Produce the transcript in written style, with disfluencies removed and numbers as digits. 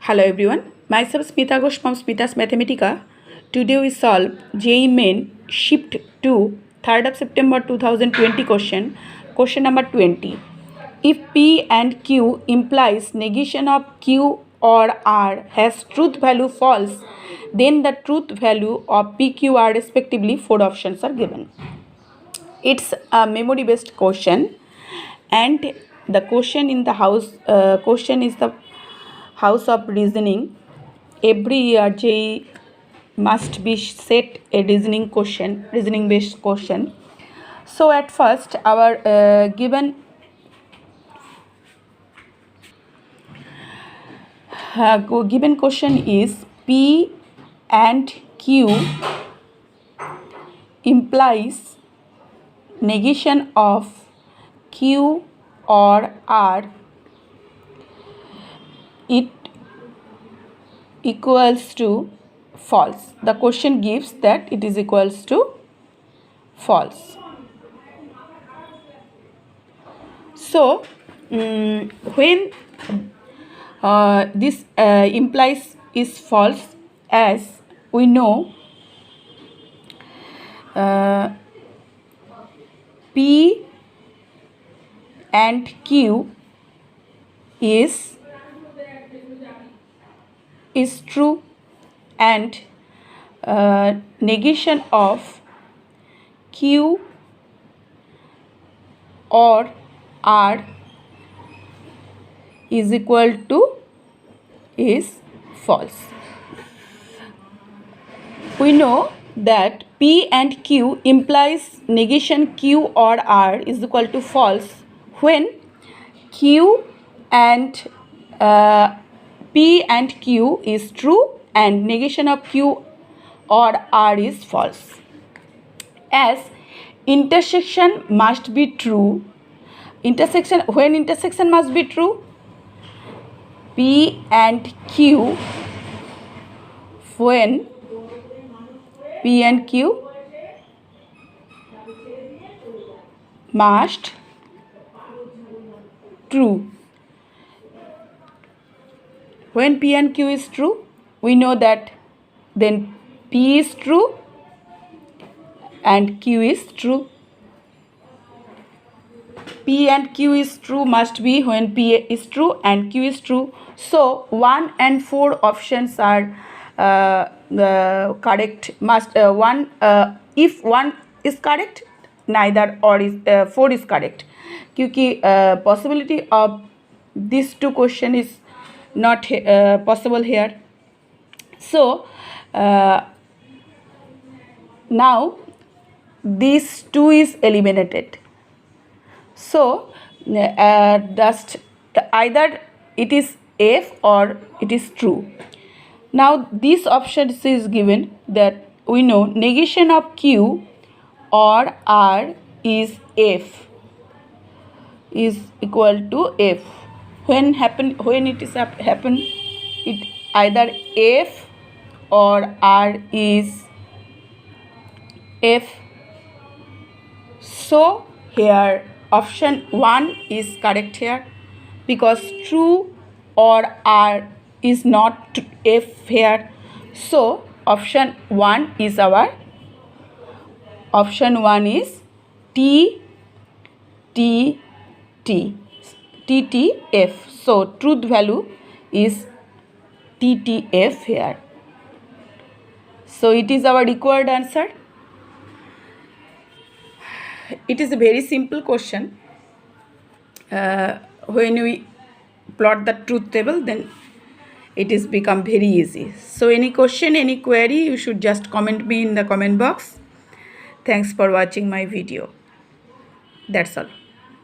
Hello everyone, myself Smita Ghosh from Smita's Mathematica. Today we solve JEE Main Shift 2 3rd of September 2020 question number 20. If P and Q implies negation of Q or R has truth value false, then the truth value of PQ are respectively 4 options are given. It's a memory based question, and the question in the question is the house of reasoning. Every year JEE must be set a reasoning based question. So at first our given question is P and Q implies negation of Q or R, it equals to false. The question gives that it is equals to false. So when this implies is false, as we know P and Q is true, and negation of Q or R is equal to is false. We know that P and Q implies negation Q or R is equal to false when Q and P and Q is true and negation of Q or R is false. As intersection must be true, when intersection must be true, P and Q, when P and Q must true. When P and Q is true, we know that then P is true and Q is true. P and Q is true must be when P is true and Q is true. So 1 and 4 options are correct. If 1 is correct, neither or is 4 is correct. क्योंकि possibility of these two question is not possible here. So now this 2 is eliminated. So just either it is F or it is true. Now this option is given that we know negation of Q or R is F, is equal to F. When it is happen, it either F or R is F. So here option 1 is correct here, because true or R is not F here. So option 1 is our option 1 is T F. So truth value is TTF here. So it is our required answer. It is a very simple question. When we plot the truth table, then it is become very easy. So any question, any query, you should just comment me in the comment box. Thanks for watching my video. That's all.